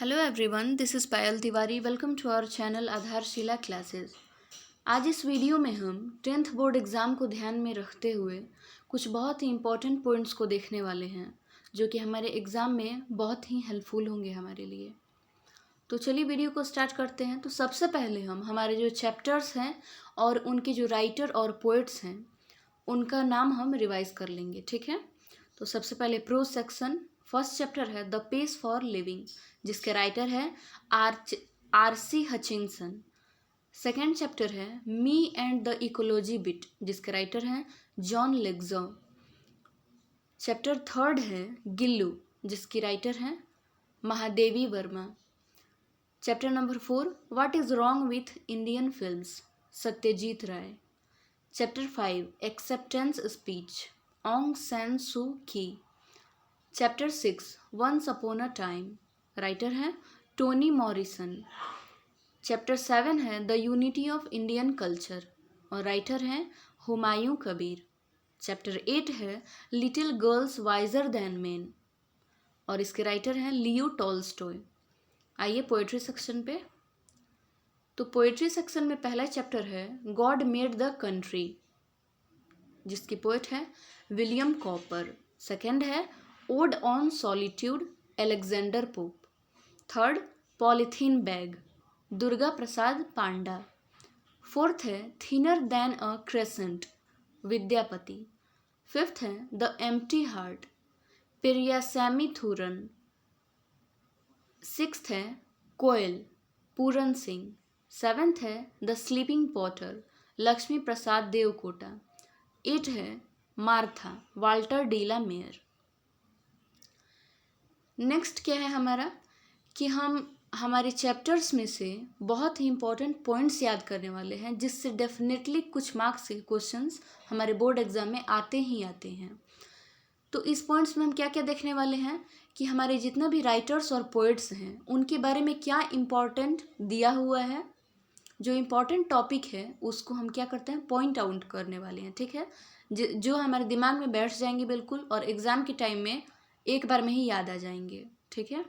Hello everyone, this is Payal Tiwari. Welcome to our channel Aadharshila classes. आज इस video में हम 10th बोर्ड एग्ज़ाम को ध्यान में रखते हुए कुछ बहुत ही इम्पोर्टेंट पॉइंट्स को देखने वाले हैं जो कि हमारे एग्ज़ाम में बहुत ही हेल्पफुल होंगे हमारे लिए। तो चलिए वीडियो को स्टार्ट करते हैं। तो सबसे पहले हम हमारे जो चैप्टर्स हैं और उनके जो राइटर और पोइट्स हैं उनका नाम हम रिवाइज कर लेंगे, ठीक है। तो सबसे पहले प्रोज सेक्शन, फर्स्ट चैप्टर है द पेस फॉर लिविंग, जिसके राइटर है R C Hutchinson. Second chapter है me and the ecology bit, जिसके राइटर हैं जॉन लेग्जो। चैप्टर थर्ड है गिल्लू, जिसकी राइटर हैं Mahadevi Varma. Chapter number 4 what is wrong with Indian films, Satyajit Ray. Chapter 5 acceptance speech, Aung San Suu Kyi. Chapter 6 once upon a time, writer हैं Toni Morrison. Chapter 7 है the unity of Indian culture और writer हैं Humayun Kabir. Chapter 8 है little girls wiser than man और इसके writer हैं Leo Tolstoy. आइए poetry section पे। तो पोएट्री सेक्शन में पहला चैप्टर है गॉड मेड द कंट्री, जिसकी पोएट है विलियम कॉपर। सेकंड है ode on solitude, Alexander Pope. Third polythene bag, Durga Prasad Panda. Fourth है thinner than a crescent, Vidyapati. Fifth है the empty heart, Periyasamy Thooran. Sixth है कोयल, पूरन सिंह। सेवेंथ है the sleeping potter, Laxmi Prasad Devkota. 8 है Martha, Walter de la Mare. Next क्या है हमारा कि हम हमारे चैप्टर्स में से बहुत ही इंपॉर्टेंट पॉइंट्स याद करने वाले हैं, जिससे डेफिनेटली कुछ मार्क्स के क्वेश्चंस हमारे बोर्ड एग्जाम में आते ही आते हैं। तो इस पॉइंट्स में हम क्या क्या देखने वाले हैं कि हमारे जितना भी राइटर्स और पोइट्स हैं उनके बारे में क्या इम्पॉर्टेंट दिया हुआ है। जो इम्पॉर्टेंट टॉपिक है उसको हम क्या करते हैं, पॉइंट आउट करने वाले हैं, ठीक है। जो हमारे दिमाग में बैठ जाएंगे बिल्कुल और एग्ज़ाम के टाइम में एक बार में ही याद आ जाएंगे, ठीक है।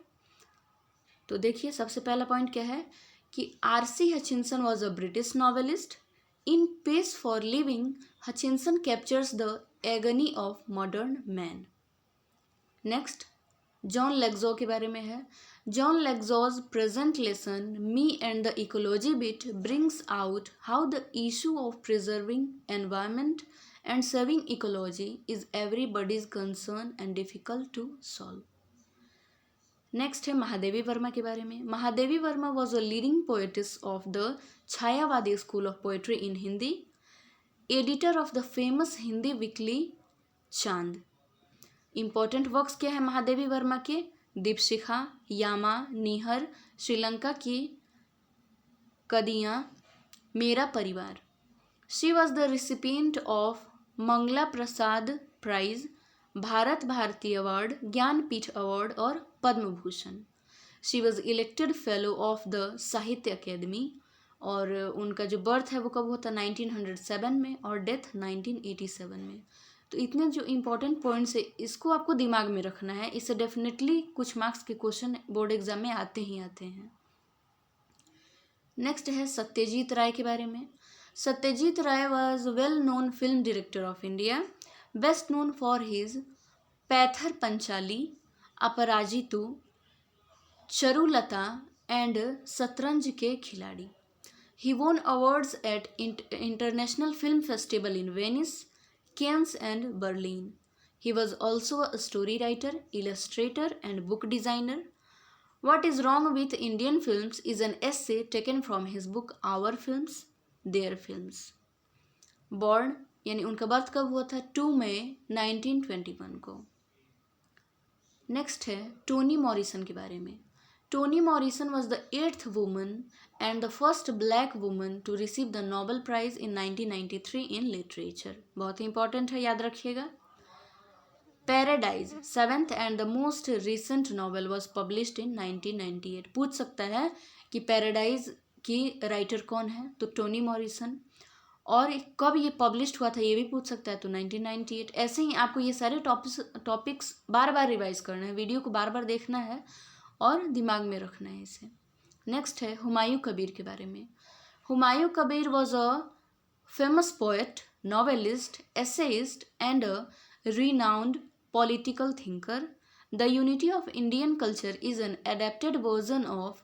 तो देखिए सबसे पहला पॉइंट क्या है कि R C. Hutchinson was a British novelist. In pace for living Hutchinson captures the agony of modern man. Next Joan Lexau के बारे में है। Joan Lexau's present lesson me and the ecology bit brings out how the issue of preserving environment and serving ecology is everybody's concern and difficult to solve. Next है महादेवी वर्मा के बारे में। Mahadevi Varma was a leading poetess of the छायावादी school of poetry in Hindi, editor of the famous Hindi weekly Chand. Important works क्या है महादेवी वर्मा के? दीपशिखा, यामा, निहर, श्रीलंका की Kadiyan, Mera Parivar. She was the recipient of Mangala Prasad prize, Bharat Bharati award, Gyanpeeth award और Padma Bhushan. She was elected fellow of the Sahitya Akademi और उनका जो birth है वो कब होता है 1907 में और डेथ 1987 में। तो इतने जो इम्पोर्टेंट पॉइंट्स है इसको आपको दिमाग में रखना है, इससे डेफिनेटली कुछ मार्क्स के क्वेश्चन बोर्ड एग्जाम में आते ही आते हैं। नेक्स्ट है सत्यजीत राय के बारे में। Satyajit Ray was well known film director of India, best known for his Pather Panchali, अपराजितु, चरुलता and शतरंज के खिलाड़ी। He won awards at International Film Festival in Venice, Cannes and Berlin. He was also a story writer, illustrator and book designer. What is Wrong with Indian Films is an essay taken from his book Our Films, Their Films. Born यानी उनका birth कब हुआ था 2 मई 1921 को। Next है Tony Morrison के बारे में। Toni Morrison was the 8th woman and the first black woman to receive the Nobel Prize in 1993 in literature. बहुत ही इंपॉर्टेंट है, याद रखिएगा। Paradise, 7th and the most recent novel was published in 1998. पूछ सकता है कि पैराडाइज की writer कौन है, तो टोनी मॉरिसन। और कब ये पब्लिश्ड हुआ था ये भी पूछ सकता है, तो 1998। ऐसे ही आपको ये सारे टॉपिक्स बार बार रिवाइज करना है, वीडियो को बार बार देखना है और दिमाग में रखना है इसे। नेक्स्ट है हुमायूं कबीर के बारे में। Humayun Kabir was a famous poet, novelist, essayist, and a renowned political thinker. The Unity of Indian Culture is an adapted version of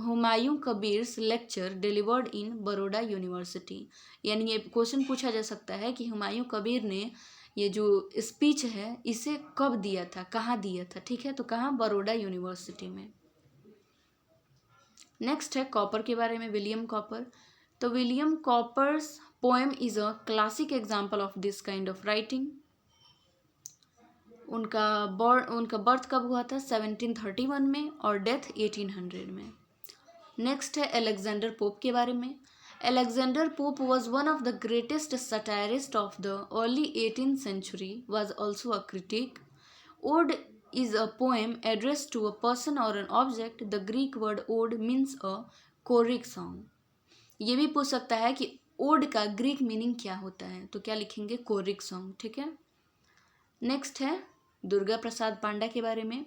Humayun Kabir's lecture delivered in Baroda university. यानी ये क्वेश्चन पूछा जा सकता है कि हुमायूं कबीर ने ये जो स्पीच है इसे कब दिया था, कहाँ दिया था, ठीक है, तो कहाँ, बड़ौदा यूनिवर्सिटी में। नेक्स्ट है कॉपर के बारे में, विलियम कॉपर। तो William Cowper's poem is a classic example of this kind of writing. उनका बर्थ कब हुआ था? 1731 में और डेथ 1800 में। नेक्स्ट है अलेक्जेंडर पोप के बारे में। Alexander pope was one of the greatest satirist of the early 18th century, was also a critic. Ode is a poem addressed to a person or an object. The Greek word ode means a choric song. ये भी पूछ सकता है कि odd का Greek meaning क्या होता है, तो क्या लिखेंगे? कोरिक सॉन्ग, ठीक है। नेक्स्ट है दुर्गा प्रसाद पांडा के बारे में।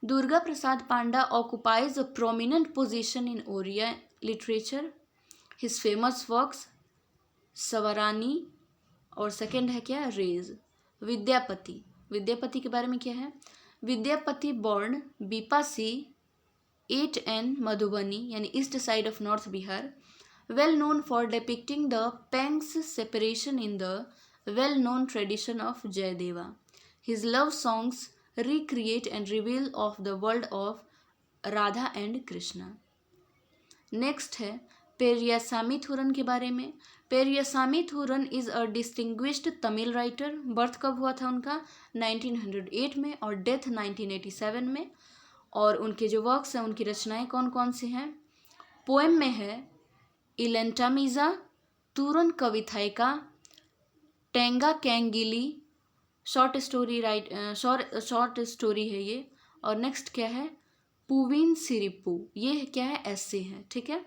Durga Prasad Panda occupies a prominent position in Oriya literature. His famous works सवरानी और सेकंड है क्या? रेज। विद्यापति, विद्यापति के बारे में क्या है? विद्यापति बॉर्न बीपासी 8N मधुबनी यानी east side of north Bihar, well known for depicting the pangs separation in the well-known tradition of Jayadeva. His love songs recreate and reveal of the world of Radha and Krishna. Next है पेरियासामी थूरन के बारे में। Periyasamy Thooran is a distinguished Tamil writer. Birth कब हुआ था उनका? 1908 में और डेथ 1987 में। और उनके जो वर्क्स हैं, उनकी रचनाएं कौन कौन सी हैं? पोएम में है इलेंटामीजा, तूरन कविथाइका, टेंगा कैंगिली, शॉर्ट स्टोरी है ये। और नेक्स्ट क्या है? पुवीन सिरिपू, ये क्या है? एस्से है, ठीक है।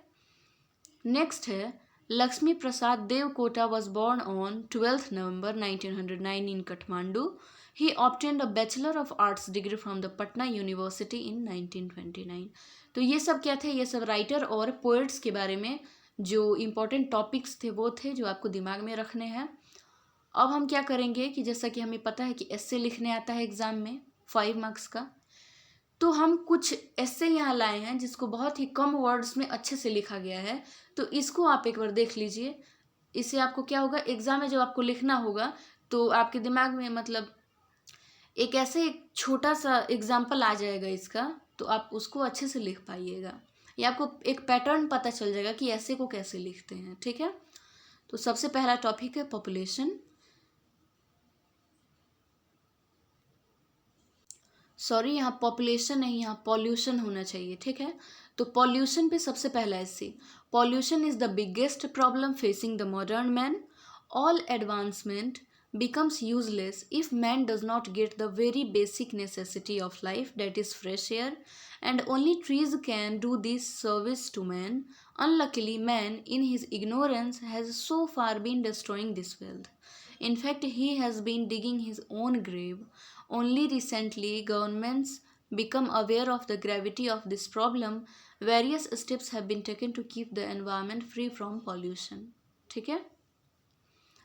नेक्स्ट है Laxmi Prasad Devkota was born on 12th November 1909 in Kathmandu. He obtained a Bachelor of Arts degree from the Patna University in 1929. तो ये सब क्या थे? ये सब राइटर और पोएट्स के बारे में जो इम्पोर्टेंट टॉपिक्स थे वो थे जो आपको दिमाग में रखने हैं। अब हम क्या करेंगे कि जैसा कि हमें पता है कि एस्से लिखने आता है एग्ज़ाम में 5 मार्क्स का, तो हम कुछ ऐसे यहाँ लाए हैं जिसको बहुत ही कम वर्ड्स में अच्छे से लिखा गया है। तो इसको आप एक बार देख लीजिए। इससे आपको क्या होगा, एग्ज़ाम में जब आपको लिखना होगा तो आपके दिमाग में मतलब एक ऐसे एक छोटा सा एग्जाम्पल आ जाएगा इसका, तो आप उसको अच्छे से लिख पाइएगा, या आपको एक पैटर्न पता चल जाएगा कि ऐसे को कैसे लिखते हैं, ठीक है। तो सबसे पहला टॉपिक है पॉपुलेशन। सॉरी, यहाँ पॉपुलेशन नहीं, यहाँ पॉल्यूशन होना चाहिए, ठीक है। तो पॉल्यूशन पे सबसे पहला ऐसे, pollution is the biggest problem facing the modern man. All advancement becomes useless if man does not get the very basic necessity of life, that is fresh air, and only trees can do this service to man. Unluckily, man in his ignorance has so far been destroying this wealth. In fact, he has been digging his own grave. Only recently governments become aware of the gravity of this problem. Various steps have been taken to keep the environment free from pollution. ठीक है,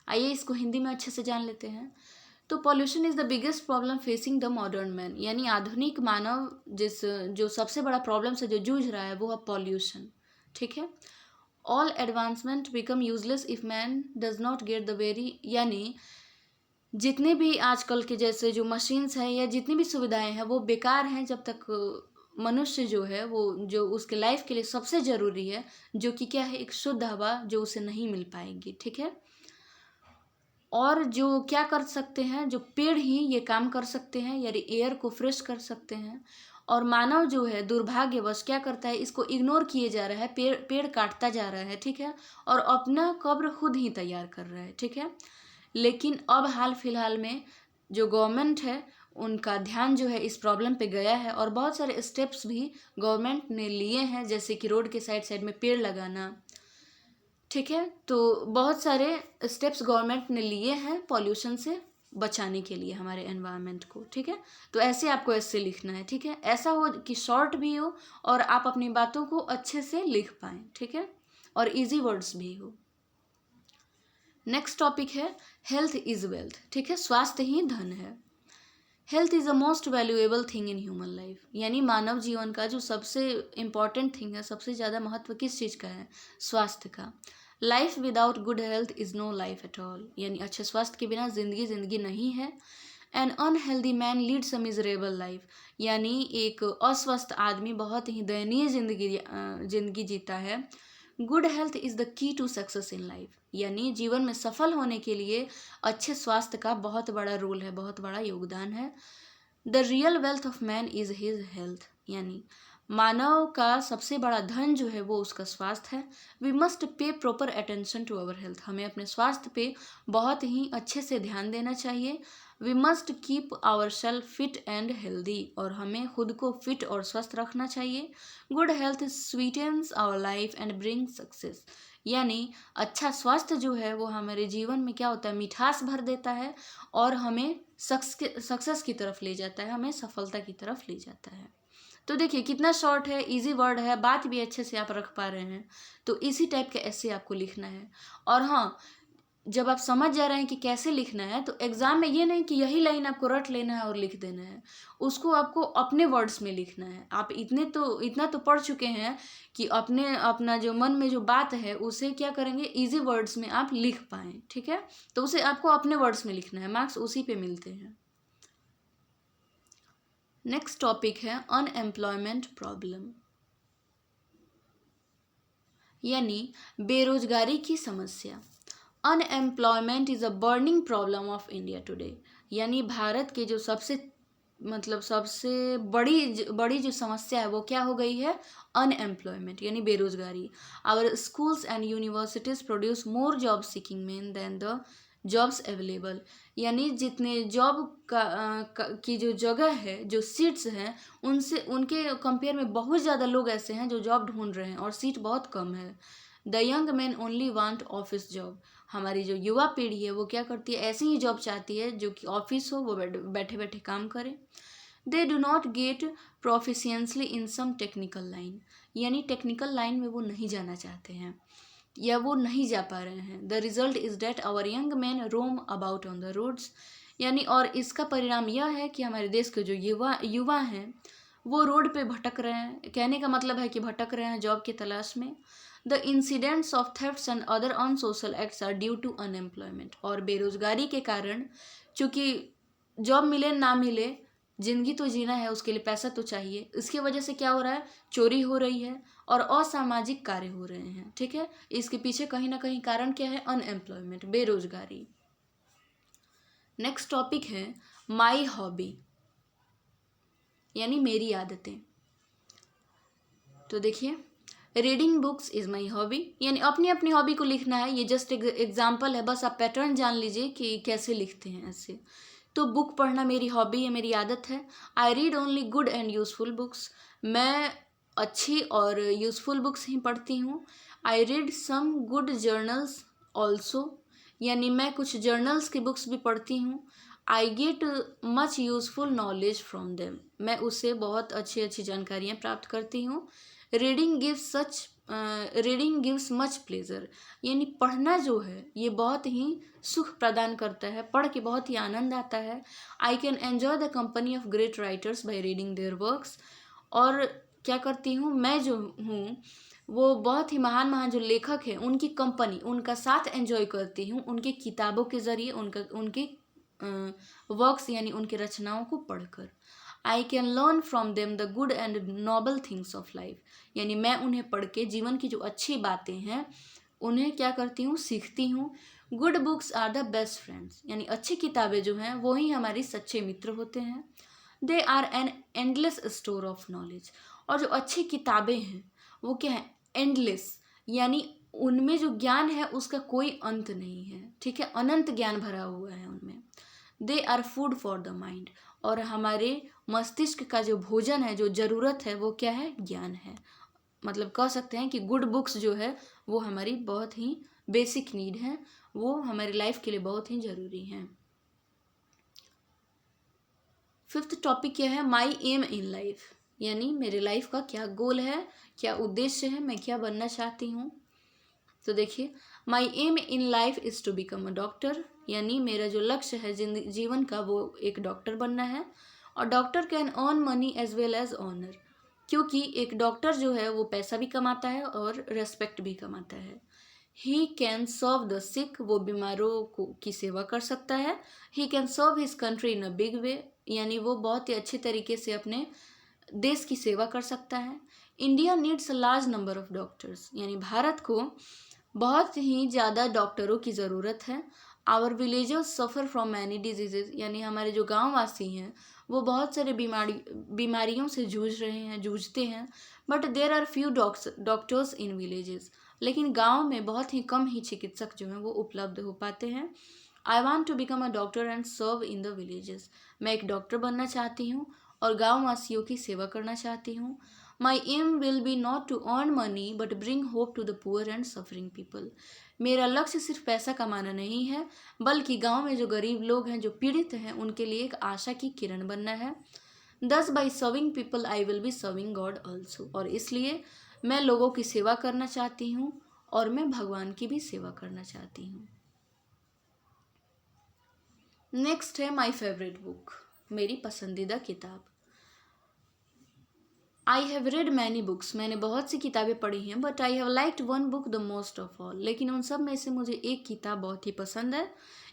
आइए इसको हिंदी में अच्छे से जान लेते हैं। तो pollution is the biggest problem facing the modern man, यानी आधुनिक मानव जो सबसे बड़ा प्रॉब्लम से जो जूझ रहा है वो है पॉल्यूशन, ठीक है। All advancement become useless if man does not get the very, यानी जितने भी आजकल के जैसे जो मशीन्स हैं या जितनी भी सुविधाएं हैं वो बेकार हैं जब तक मनुष्य जो है वो जो उसके लाइफ के लिए सबसे ज़रूरी है, जो कि क्या है, एक शुद्ध हवा जो उसे नहीं मिल पाएगी, ठीक है। और जो क्या कर सकते हैं, जो पेड़ ही ये काम कर सकते हैं, यानी एयर को फ्रेश कर सकते हैं। और मानव जो है दुर्भाग्यवश क्या करता है, इसको इग्नोर किए जा रहा है, पेड़ काटता जा रहा है, ठीक है, और अपना कब्र खुद ही तैयार कर रहा है, ठीक है। लेकिन अब हाल फिलहाल में जो गवर्नमेंट है उनका ध्यान जो है इस प्रॉब्लम पे गया है और बहुत सारे स्टेप्स भी गवर्नमेंट ने लिए हैं, जैसे कि रोड के साइड में पेड़ लगाना, ठीक है। तो बहुत सारे स्टेप्स गवर्नमेंट ने लिए हैं पॉल्यूशन से बचाने के लिए हमारे एनवायरनमेंट को, ठीक है। तो ऐसे आपको ऐसे लिखना है, ठीक है। ऐसा हो कि शॉर्ट भी हो और आप अपनी बातों को अच्छे से लिख पाएँ, ठीक है, और इजी वर्ड्स भी हो। नेक्स्ट टॉपिक है हेल्थ इज वेल्थ, ठीक है। स्वास्थ्य ही धन है। Health is the most valuable thing in human life, यानी मानव जीवन का जो सबसे इम्पॉर्टेंट थिंग है, सबसे ज़्यादा महत्व किस चीज़ का है? स्वास्थ्य का। Life without good health is no life at all, यानी अच्छे स्वास्थ्य के बिना जिंदगी नहीं है। An unhealthy man leads a miserable life, यानी एक अस्वस्थ आदमी बहुत ही दयनीय जिंदगी जीता है। Good health is the key to success in life, यानी जीवन में सफल होने के लिए अच्छे स्वास्थ्य का बहुत बड़ा रोल है, बहुत बड़ा योगदान है। The real wealth of man is his health, यानी मानव का सबसे बड़ा धन जो है वो उसका स्वास्थ्य है। We must pay proper attention to our health, हमें अपने स्वास्थ्य पे बहुत ही अच्छे से ध्यान देना चाहिए। We must keep our self fit and healthy, और हमें खुद को फिट और स्वस्थ रखना चाहिए। Good health sweetens our life and bring success, यानी अच्छा स्वास्थ्य जो है वो हमारे जीवन में क्या होता है, मिठास भर देता है और हमें सक्सेस की तरफ ले जाता है, हमें सफलता की तरफ ले जाता है। तो देखिए कितना शॉर्ट है, इजी वर्ड है, बात भी अच्छे से आप रख पा रहे हैं। तो इसी टाइप के ऐसे आपको लिखना है। और हाँ, जब आप समझ जा रहे हैं कि कैसे लिखना है, तो एग्ज़ाम में ये नहीं कि यही लाइन आपको रट लेना है और लिख देना है, उसको आपको अपने वर्ड्स में लिखना है। आप इतना तो पढ़ चुके हैं कि अपना जो मन में जो बात है उसे क्या करेंगे, इजी वर्ड्स में आप लिख पाएँ, ठीक है। तो उसे आपको अपने वर्ड्स में लिखना है, मार्क्स उसी पे मिलते हैं। नेक्स्ट टॉपिक है अनएम्प्लॉयमेंट प्रॉब्लम, यानी बेरोजगारी की समस्या। Unemployment is a burning problem of India today, यानी भारत के जो सबसे बड़ी जो समस्या है वो क्या हो गई है, अनएम्प्लॉयमेंट, यानी बेरोजगारी। Our schools and universities produce more job seeking man than the jobs available, यानी जितने जॉब की जो जगह है, जो सीट्स हैं, उनसे उनके कंपेयर में बहुत ज़्यादा लोग ऐसे हैं जो जॉब ढूंढ रहे हैं और सीट बहुत कम है। The young man only want office job, हमारी जो युवा पीढ़ी है वो क्या करती है, ऐसी ही जॉब चाहती है जो कि ऑफिस हो, वो बैठे बैठे काम करे। They do not get proficiently in some technical line, यानी टेक्निकल लाइन में वो नहीं जाना चाहते हैं या वो नहीं जा पा रहे हैं। The result is that our young man roam about on the roads, यानी और इसका परिणाम यह है कि हमारे देश के जो युवा हैं वो रोड पे भटक रहे हैं। कहने का मतलब है कि भटक रहे हैं जॉब की तलाश में। The incidents of thefts and other unsocial acts are due to unemployment, और बेरोजगारी के कारण, चूँकि जॉब मिले ना मिले, जिंदगी तो जीना है, उसके लिए पैसा तो चाहिए, इसकी वजह से क्या हो रहा है, चोरी हो रही है और असामाजिक कार्य हो रहे हैं, ठीक है। इसके पीछे कहीं ना कहीं कारण क्या है, अनएम्प्लॉयमेंट, बेरोजगारी। नेक्स्ट टॉपिक है माई हॉबी, यानी मेरी आदतें। तो देखिए, reading books is my hobby, यानी अपनी अपनी हॉबी को लिखना है। ये जस्ट एग्जाम्पल है, बस आप पैटर्न जान लीजिए कि कैसे लिखते हैं ऐसे। तो बुक पढ़ना मेरी हॉबी है, मेरी आदत है। I read only good and useful books, मैं अच्छी और यूज़फुल बुक्स ही पढ़ती हूँ। I read some good journals also, यानी मैं कुछ जर्नल्स की बुक्स भी पढ़ती हूँ। I get much useful knowledge from them, मैं उससे बहुत अच्छी अच्छी जानकारियाँ प्राप्त करती हूँ। रीडिंग गिव्स मच प्लेजर, यानी पढ़ना जो है ये बहुत ही सुख प्रदान करता है, पढ़ के बहुत ही आनंद आता है। I can enjoy the company of great writers by reading there works, और क्या करती हूँ, मैं जो हूँ वो बहुत ही महान महान जो लेखक हैं उनकी कंपनी, उनका साथ एंजॉय करती हूँ, उनकी किताबों के ज़रिए, उनके वर्क्स यानी उनकी रचनाओं को पढ़कर। I can learn from them the good and noble things of life, यानी मैं उन्हें पढ़ के जीवन की जो अच्छी बातें हैं उन्हें क्या करती हूँ, सीखती हूँ। Good books are the best friends, यानी अच्छी किताबें जो हैं वो ही हमारी सच्चे मित्र होते हैं। They are an endless store of knowledge, और जो अच्छी किताबें हैं वो क्या है, एंडलेस, यानी उनमें जो ज्ञान है उसका कोई अंत नहीं है, ठीक है, अनंत ज्ञान भरा हुआ है उनमें। They are food for the mind, और हमारे मस्तिष्क का जो भोजन है, जो ज़रूरत है, वो क्या है, ज्ञान है। मतलब कह सकते हैं कि गुड बुक्स जो है वो हमारी बहुत ही बेसिक नीड है, वो हमारी लाइफ के लिए बहुत ही ज़रूरी हैं। 5th टॉपिक क्या है, माई एम इन लाइफ, यानी मेरे लाइफ का क्या गोल है, क्या उद्देश्य है, मैं क्या बनना चाहती हूँ। तो देखिए, my aim in life is to become a doctor, यानी मेरा जो लक्ष्य है जीवन का वो एक डॉक्टर बनना है। और doctor can earn money as well as honour, क्योंकि एक डॉक्टर जो है वो पैसा भी कमाता है और रेस्पेक्ट भी कमाता है। ही कैन सर्व द सिक, वो बीमारों को की सेवा कर सकता है। He can serve his country in a big way, यानी वो बहुत ही अच्छे तरीके से अपने देश की सेवा कर सकता है। India needs a large number of doctors, यानी भारत को बहुत ही ज़्यादा डॉक्टरों की ज़रूरत है। Our villagers suffer from many diseases, यानी हमारे जो गाँव वासी हैं वो बहुत सारे बीमारियों से जूझते हैं। But there are few doctors in villages, लेकिन गाँव में बहुत ही कम ही चिकित्सक जो हैं वो उपलब्ध हो पाते हैं। I want to become a doctor and serve in the villages, मैं एक डॉक्टर बनना चाहती हूँ और गाँव वासियों की सेवा करना चाहती हूँ। My aim will be not to earn money but bring hope to the poor and suffering people, मेरा लक्ष्य सिर्फ पैसा कमाना नहीं है, बल्कि गांव में जो गरीब लोग हैं, जो पीड़ित हैं, उनके लिए एक आशा की किरण बनना है। दस by serving people I will be serving God also, और इसलिए मैं लोगों की सेवा करना चाहती हूँ और मैं भगवान की भी सेवा करना चाहती हूँ। नेक्स्ट है माई फेवरेट बुक, मेरी पसंदीदा किताब। I have read many books, मैंने बहुत सी किताबें पढ़ी हैं, but I have liked one book the most of all, लेकिन उन सब में से मुझे एक किताब बहुत ही पसंद है।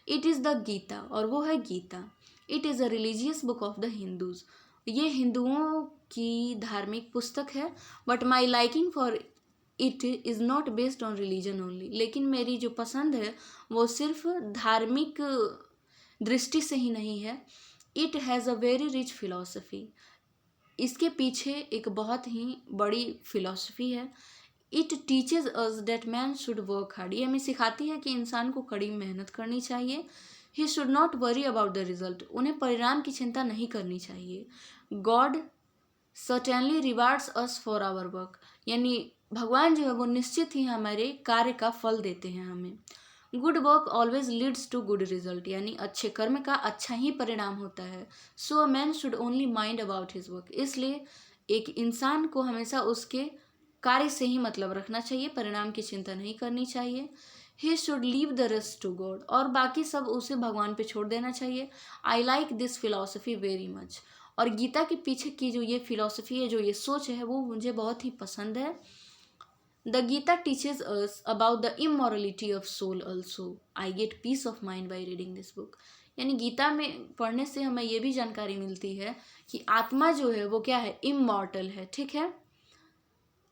इट इज़ द गीता, और वो है Gita. It is a religious book of the Hindus, ये हिंदुओं की धार्मिक पुस्तक है। But my liking for it is not based on religion only, लेकिन मेरी जो पसंद है वो सिर्फ धार्मिक दृष्टि से ही नहीं है। It has a very rich philosophy, इसके पीछे एक बहुत ही बड़ी फिलॉसफी है। It teaches us that man should work hard, ये हमें सिखाती है कि इंसान को कड़ी मेहनत करनी चाहिए। He should not worry about the result, उन्हें परिणाम की चिंता नहीं करनी चाहिए। God certainly rewards us for our work, यानी भगवान जो है वो निश्चित ही हमारे कार्य का फल देते हैं हमें। Good work always leads to good result, यानी अच्छे कर्म का अच्छा ही परिणाम होता है। So a man should only mind about his work, इसलिए एक इंसान को हमेशा उसके कार्य से ही मतलब रखना चाहिए, परिणाम की चिंता नहीं करनी चाहिए। He should leave the rest to God, और बाकी सब उसे भगवान पे छोड़ देना चाहिए। I like this philosophy very much, और गीता के पीछे की जो ये फिलॉसफी है, जो ये सोच है, वो मुझे बहुत ही पसंद है। The Gita teaches us about the immorality of soul also. I get peace of mind by reading this book. यानी गीता में पढ़ने से हमें ये भी जानकारी मिलती है कि आत्मा जो है वो क्या है, इमॉर्टल है, ठीक है,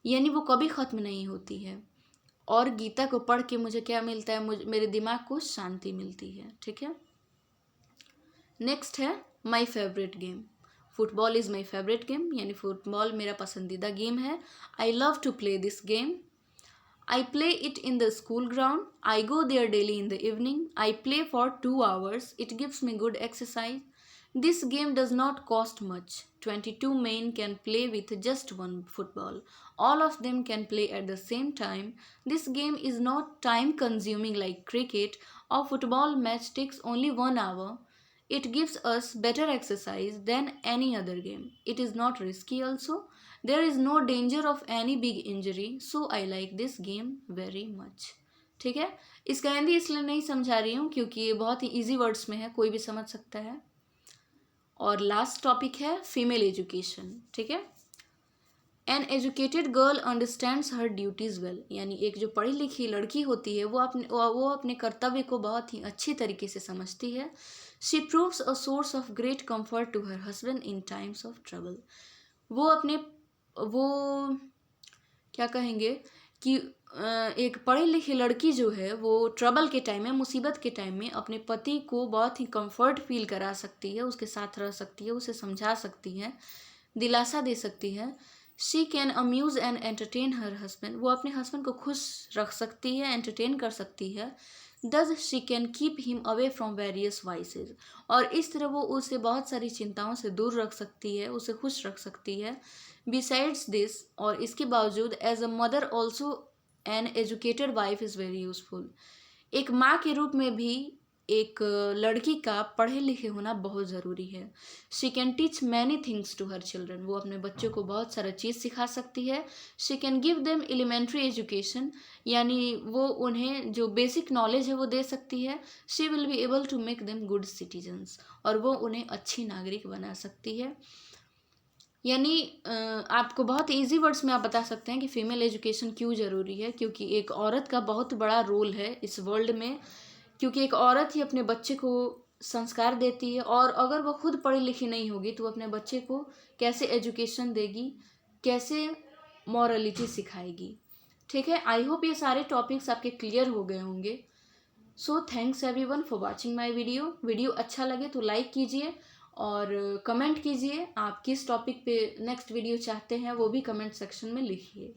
यानी वो कभी ख़त्म नहीं होती है। और गीता को पढ़ के मुझे क्या मिलता है, मेरे दिमाग को शांति मिलती है, ठीक है। नेक्स्ट है my favourite game. Football is my favourite game, यानी फुटबॉल मेरा पसंदीदा गेम है। I love to play this game. I play it in the school ground. I go there daily in the evening. I play for 2 hours. It gives me good exercise. This game does not cost much. 22 men can play with just one football. All of them can play at the same time. This game is not time consuming like cricket. A football match takes only 1 hour. It gives us better exercise than any other game. It is not risky also. There is no danger of any big injury. So I like this game very much. ठीक है, इसका हिंदी इसलिए नहीं समझा रही हूँ क्योंकि ये बहुत ही इजी वर्ड्स में है, कोई भी समझ सकता है। और लास्ट टॉपिक है फीमेल एजुकेशन, ठीक है। An educated girl understands her duties well, यानी एक जो पढ़ी लिखी लड़की होती है वो अपने कर्तव्य को बहुत ही अच्छी तरीके से समझती है। She proves a source of great comfort to her husband in times of trouble, वो क्या कहेंगे कि एक पढ़ी लिखी लड़की जो है वो ट्रबल के टाइम में, मुसीबत के टाइम में अपने पति को बहुत ही कंफर्ट फील करा सकती है, उसके साथ रह सकती है, उसे समझा सकती है, दिलासा दे सकती है। She can Amuse and entertain her husband, वो अपने हस्बैंड को खुश रख सकती है, एंटरटेन कर सकती है। Thus she can keep him away from various vices, और इस तरह वो उसे बहुत सारी चिंताओं से दूर रख सकती है, उसे खुश रख सकती है। बिसाइड्स दिस, और इसके बावजूद as a mother also an educated wife is very useful, एक माँ के रूप में भी एक लड़की का पढ़े लिखे होना बहुत ज़रूरी है। She can teach many things to her children, वो अपने बच्चों को बहुत सारा चीज़ सिखा सकती है। She can give them elementary education, यानी वो उन्हें जो बेसिक नॉलेज है वो दे सकती है। She will be able to make them good citizens, और वो उन्हें अच्छी नागरिक बना सकती है। यानी आपको बहुत इजी वर्ड्स में आप बता सकते हैं कि फीमेल एजुकेशन क्यों ज़रूरी है, क्योंकि एक औरत का बहुत बड़ा रोल है इस वर्ल्ड में, क्योंकि एक औरत ही अपने बच्चे को संस्कार देती है, और अगर वो खुद पढ़ी लिखी नहीं होगी तो वो अपने बच्चे को कैसे एजुकेशन देगी, कैसे मॉरलिटी सिखाएगी। ठीक है, आई होप ये सारे टॉपिक्स आपके क्लियर हो गए होंगे। So thanks everyone for watching my video अच्छा लगे तो लाइक कीजिए और कमेंट कीजिए, आप किस टॉपिक पे नेक्स्ट वीडियो चाहते हैं वो भी कमेंट सेक्शन में लिखिए।